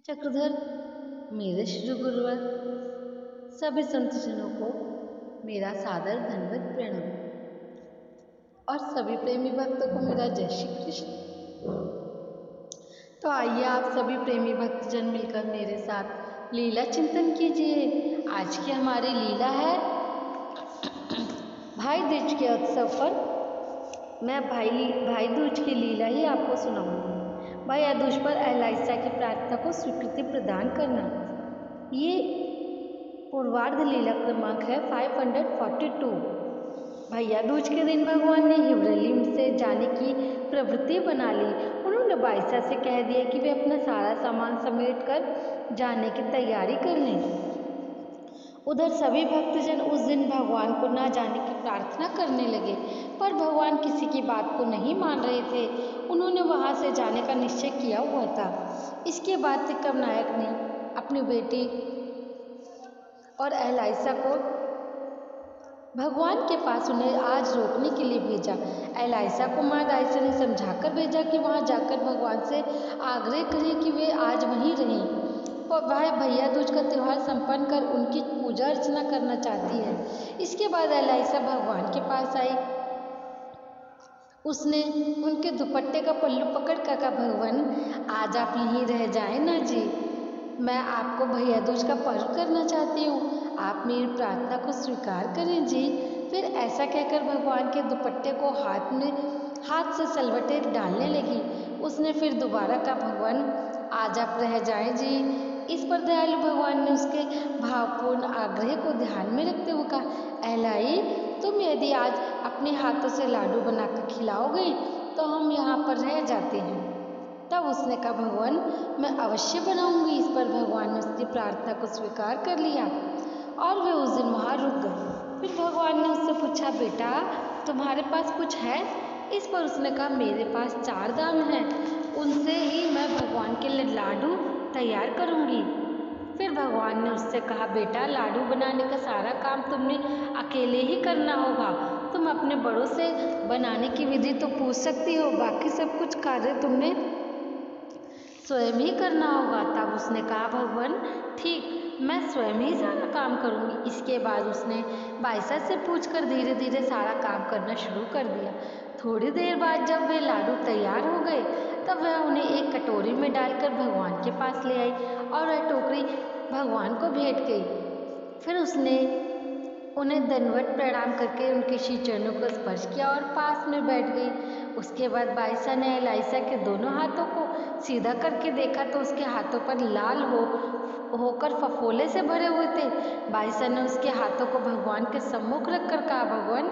चक्रधर मेरे श्री गुरुवर सभी संतजनों को मेरा सादर दंडवत प्रणाम और सभी प्रेमी भक्तों को मेरा जय श्री कृष्ण। तो आइए आप सभी प्रेमी भक्तजन मिलकर मेरे साथ लीला चिंतन कीजिए। आज की हमारी लीला है भाई दूज के उत्सव पर मैं भाई दूज की लीला ही आपको सुनाऊंगी। भाई दूज पर एलाइसा की प्रार्थना को स्वीकृति प्रदान करना। ये पूर्वार्ध लीला क्रमांक है 542। भैया दूज के दिन भगवान ने हिवरेली से जाने की प्रवृत्ति बना ली। उन्होंने बाईसा से कह दिया कि वे अपना सारा सामान समेट कर जाने की तैयारी कर लें। उधर सभी भक्तजन उस दिन भगवान को ना जाने की प्रार्थना करने लगे, पर भगवान किसी की बात को नहीं मान रहे थे। उन्होंने वहां से जाने का निश्चय किया हुआ था। इसके बाद तिकम नायक ने अपनी बेटी और एलाइसा को भगवान के पास उन्हें आज रोकने के लिए भेजा। एलाइसा को माँ दाइसा ने समझाकर भेजा कि वहां जाकर भगवान से आग्रह करें कि वे आज वहीं रहें। और वह भैया दूज का त्यौहार संपन्न कर उनकी पूजा अर्चना करना चाहती है। इसके बाद एलाइसा भगवान के पास आई। उसने उनके दुपट्टे का पल्लू पकड़ कर कहा, भगवान आज आप यहीं रह जाएं ना जी, मैं आपको भैया दूज का पर्व करना चाहती हूँ, आप मेरी प्रार्थना को स्वीकार करें जी। फिर ऐसा कहकर भगवान के दुपट्टे को हाथ से सलवटे डालने लगी। उसने फिर दोबारा कहा, भगवान आज आप रह जाएं जी। इस पर दयालु भगवान ने उसके भावपूर्ण आग्रह को ध्यान में रखते हुए कहा, एलाई तुम यदि आज अपने हाथों से लाडू बनाकर खिलाओगे तो हम यहाँ पर रह जाते हैं। तब उसने कहा, भगवान मैं अवश्य बनाऊंगी। इस पर भगवान ने उसकी प्रार्थना को स्वीकार कर लिया और वे उस दिन वहां रुक गए। फिर भगवान ने उससे पूछा, बेटा तुम्हारे पास कुछ है? इस पर उसने कहा, मेरे पास 4 दाम हैं, उनसे ही मैं भगवान के लिए लाडू तैयार करूंगी। फिर भगवान ने उससे कहा, बेटा लाडू बनाने का सारा काम तुमने अकेले ही करना होगा। तुम अपने बड़ों से बनाने की विधि तो पूछ सकती हो, बाकी सब कुछ कार्य तुमने स्वयं ही करना होगा। तब उसने कहा, भगवान ठीक, मैं स्वयं ही सारा काम करूंगी। इसके बाद उसने बाईसा से पूछकर धीरे धीरे सारा काम करना शुरू कर दिया। थोड़ी देर बाद जब वे लाडू तैयार हो गए तब वह उन्हें एक कटोरी में डालकर भगवान के पास ले आई और वह टोकरी भगवान को भेंट गई। फिर उसने उन्हें दंडवत प्रणाम करके उनके श्री चरणों को स्पर्श किया और पास में बैठ गई। उसके बाद बाईसा ने एलाइसा के दोनों हाथों को सीधा करके देखा तो उसके हाथों पर लाल होकर फफोले से भरे हुए थे। बाईसा ने उसके हाथों को भगवान के सम्मुख रखकर कहा, भगवान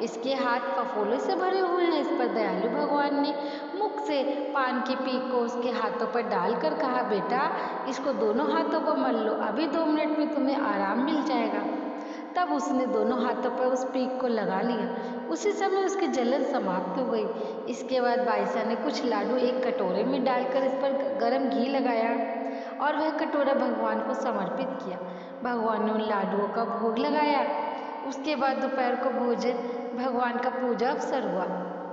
इसके हाथ फफोले से भरे हुए हैं। इस पर दयालु भगवान ने मुख से पान की पीक को उसके हाथों पर डालकर कहा, बेटा इसको दोनों हाथों पर मल लो, अभी 2 मिनट में तुम्हें आराम मिल जाएगा। तब उसने दोनों हाथों पर उस पीक को लगा लिया। उसी समय उसकी जलन समाप्त हो गई। इसके बाद बाईसा ने कुछ लाडू एक कटोरे में डालकर इस पर गर्म घी लगाया और वह कटोरा भगवान को समर्पित किया। भगवान ने उन लाडुओं का भोग लगाया। उसके बाद दोपहर को भगवान का पूजा अवसर हुआ।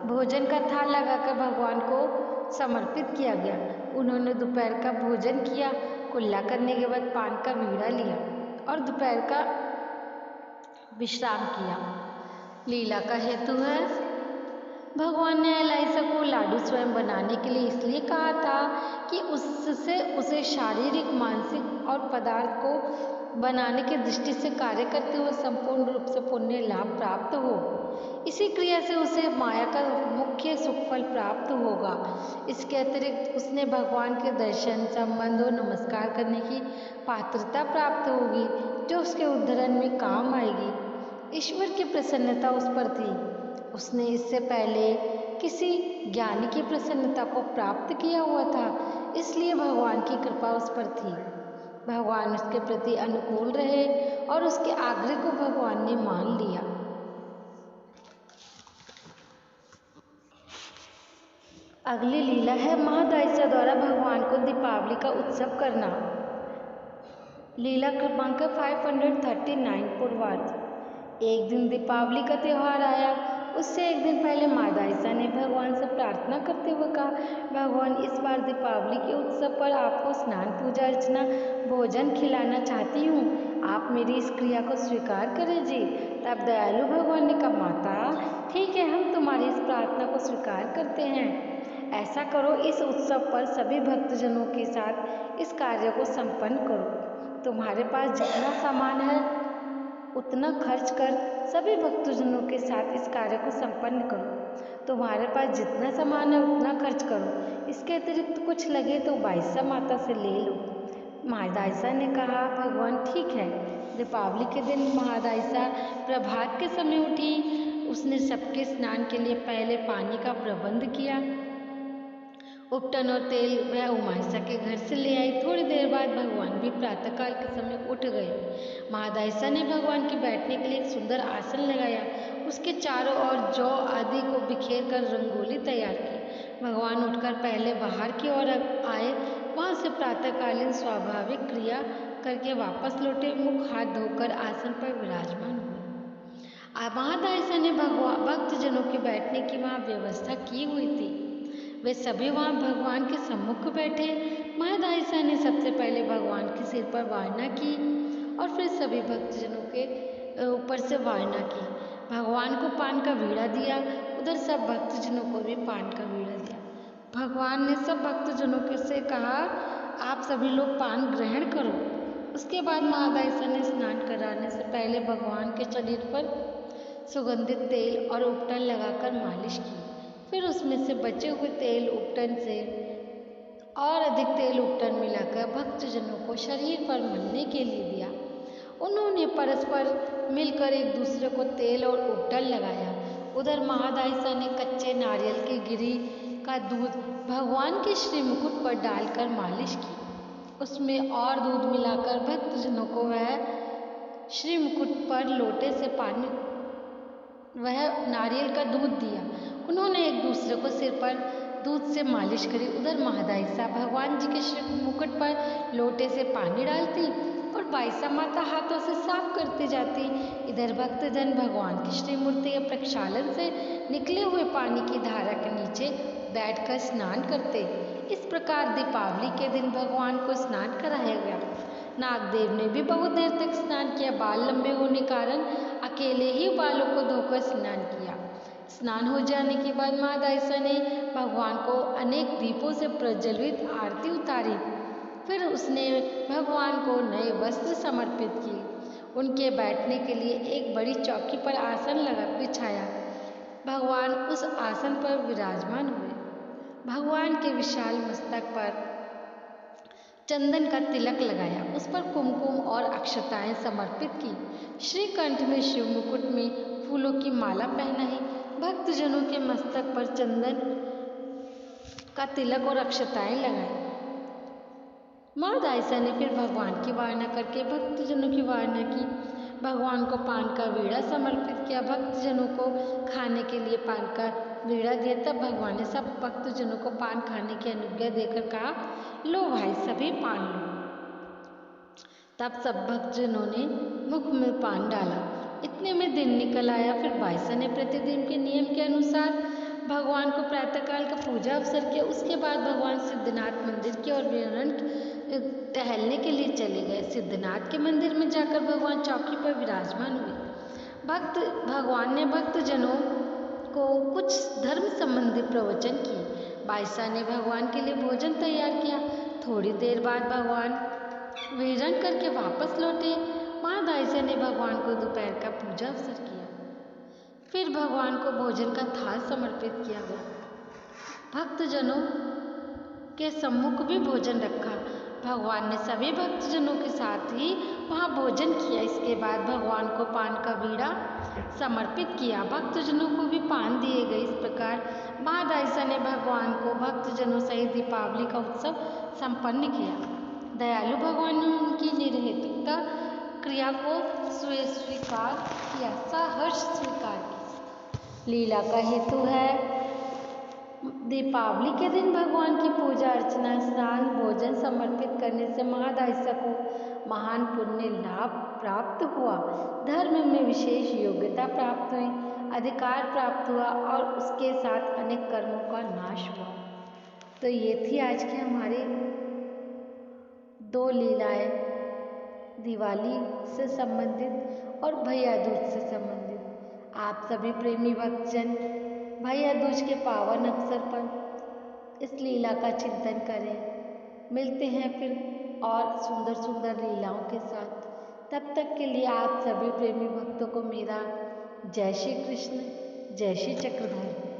भोजन का थाल लगाकर भगवान को समर्पित किया गया। उन्होंने दोपहर का भोजन किया। कुल्ला करने के बाद पान का बीड़ा लिया और दोपहर का विश्राम किया। लीला का हेतु है, भगवान ने एलाइसा को लाडू स्वयं बनाने के लिए इसलिए कहा था कि उससे उसे शारीरिक, मानसिक और पदार्थ को बनाने की दृष्टि से कार्य करते हुए संपूर्ण रूप से पुण्य लाभ प्राप्त हो। इसी क्रिया से उसे माया का मुख्य सुखफल प्राप्त होगा। इसके अतिरिक्त उसने भगवान के दर्शन, संबंध और नमस्कार करने की पात्रता प्राप्त होगी जो उसके उद्धरण में काम आएगी। ईश्वर की प्रसन्नता उस पर थी। उसने इससे पहले किसी ज्ञानी की प्रसन्नता को प्राप्त किया हुआ था, इसलिए भगवान की कृपा उस पर थी। भगवान उसके प्रति अनुकूल रहे और उसके आग्रह को भगवान ने मान लिया। अगली लीला है महादाइसा द्वारा भगवान को दीपावली का उत्सव करना। लीला क्रमांक 539 पूर्वार्ध। एक दिन दीपावली का त्योहार आया। उससे एक दिन पहले माँ दाइसा ने भगवान से प्रार्थना करते हुए कहा, भगवान इस बार दीपावली के उत्सव पर आपको स्नान पूजा अर्चना भोजन खिलाना चाहती हूँ, आप मेरी इस क्रिया को स्वीकार करें जी। तब दयालु भगवान ने कहा, माता ठीक है, हम तुम्हारी इस प्रार्थना को स्वीकार करते हैं। ऐसा करो, इस उत्सव पर सभी भक्तजनों के साथ इस कार्य को संपन्न करो। तुम्हारे पास जितना सामान है उतना खर्च कर सभी भक्तजनों के साथ इस कार्य को संपन्न करो। तुम्हारे पास जितना सामान है उतना खर्च करो, इसके अतिरिक्त कुछ लगे तो बाइसा माता से ले लो। महादाइसा ने कहा, भगवान ठीक है। दीपावली के दिन महादाइसा प्रभात के समय उठी। उसने सबके स्नान के लिए पहले पानी का प्रबंध किया। उपटन और तेल वह उमाइसा के घर से ले आई। थोड़ी देर बाद भगवान भी प्रातःकाल के समय उठ गए। महादाइसा ने भगवान के बैठने के लिए एक सुंदर आसन लगाया। उसके चारों ओर जौ आदि को बिखेर कर रंगोली तैयार की। भगवान उठकर पहले बाहर की ओर आए, वहां से प्रातःकालीन स्वाभाविक क्रिया करके वापस लौटे। मुख हाथ धोकर आसन पर विराजमान हुए। महादाइसा ने भक्तजनों के बैठने की वहां व्यवस्था की हुई थी। वे सभी वहां भगवान के सम्मुख बैठे। महादाइसा ने सबसे पहले भगवान के सिर पर वारना की और फिर सभी भक्तजनों के ऊपर से वारना की। भगवान को पान का वीड़ा दिया। उधर सब भक्तजनों को भी पान का वीड़ा दिया। भगवान ने सब भक्तजनों के से कहा, आप सभी लोग पान ग्रहण करो। उसके बाद महादाइसा ने स्नान कराने से पहले भगवान के शरीर पर सुगंधित तेल और उपटन लगाकर मालिश की। फिर उसमें से बचे हुए तेल उपटन से और अधिक तेल उपटन मिलाकर भक्तजनों को शरीर पर मलने के लिए दिया। उन्होंने परस्पर मिलकर एक दूसरे को तेल और उपटन लगाया। उधर महादाइसा ने कच्चे नारियल की गिरी का दूध भगवान के श्री मुकुट पर डालकर मालिश की। उसमें और दूध मिलाकर भक्तजनों को वह श्री मुकुट पर लोटे से पानी वह नारियल का दूध दिया। उन्होंने एक दूसरे को सिर पर दूध से मालिश करी। उधर महादाइसा भगवान जी के श्री मुकुट पर लोटे से पानी डालती और बाइसा माता हाथों से साफ करती जाती। इधर भक्तजन भगवान की श्री मूर्ति के प्रक्षालन से निकले हुए पानी की धारा के नीचे बैठकर स्नान करते। इस प्रकार दीपावली के दिन भगवान को स्नान कराया गया। नागदेव ने भी बहुत देर तक स्नान किया। बाल लंबे होने कारण अकेले ही बालों को धोकर स्नान किया। स्नान हो जाने के बाद महादाइसा ने भगवान को अनेक दीपों से प्रज्वलित आरती उतारी। फिर उसने भगवान को नए वस्त्र समर्पित किए। उनके बैठने के लिए एक बड़ी चौकी पर आसन बिछाया। भगवान उस आसन पर विराजमान हुए। भगवान के विशाल मस्तक पर चंदन का तिलक लगाया। उस पर कुमकुम और अक्षताएं समर्पित की। श्रीकंठ में शिव मुकुट में फूलों की माला पहनाई। भक्तजनों के मस्तक पर चंदन का तिलक और अक्षताएं लगाई। महादाइसा ने फिर भगवान की वारना करके भक्तजनों की वारना की। भगवान को पान का वीड़ा समर्पित किया। भक्तजनों को खाने के लिए पान का वीड़ा दिया। तब भगवान ने सब भक्तजनों को पान खाने की अनुज्ञा देकर कहा, लो भाई सभी पान लो। तब सब भक्तजनों ने मुख में पान डाला। इतने में दिन निकल आया। फिर बाइसा ने प्रतिदिन के नियम के अनुसार भगवान को प्रातःकाल का पूजा अवसर किया। उसके बाद भगवान सिद्धनाथ मंदिर की ओर विहरण टहलने के लिए चले गए। सिद्धनाथ के मंदिर में जाकर भगवान चौकी पर विराजमान हुए। भगवान ने भक्तजनों को कुछ धर्म संबंधी प्रवचन किए। बाइसा ने भगवान के लिए भोजन तैयार किया। थोड़ी देर बाद भगवान विहरण करके वापस लौटे। महादाइसा ने भगवान को दोपहर का पूजा अवसर किया। फिर भगवान को भोजन का थाल समर्पित किया गया। भक्तजनों के सम्मुख भी भोजन रखा। भगवान ने सभी भक्तजनों के साथ ही वहां भोजन किया। इसके बाद भगवान को पान का वीड़ा समर्पित किया। भक्तजनों को भी पान दिए गए। इस प्रकार महादाइसा ने भगवान को भक्तजनों सहित दीपावली का उत्सव संपन्न किया। दयालु भगवान ने उनकी निर्हेतुकता क्रिया को स्वीकार किया, सहर्ष स्वीकार किया। लीला का हेतु है, दीपावली के दिन भगवान की पूजा अर्चना स्नान भोजन समर्पित करने से महादाइसा को महान पुण्य लाभ प्राप्त हुआ। धर्म में विशेष योग्यता प्राप्त हुई। अधिकार प्राप्त हुआ और उसके साथ अनेक कर्मों का नाश हुआ। तो ये थी आज की हमारी 2 लीलाएं, दिवाली से संबंधित और भैया दूज से संबंधित। आप सभी प्रेमी भक्तजन भैया दूज के पावन अवसर पर इस लीला का चिंतन करें। मिलते हैं फिर और सुंदर सुंदर लीलाओं के साथ। तब तक के लिए आप सभी प्रेमी भक्तों को मेरा जय श्री कृष्ण, जय श्री चक्रधारी।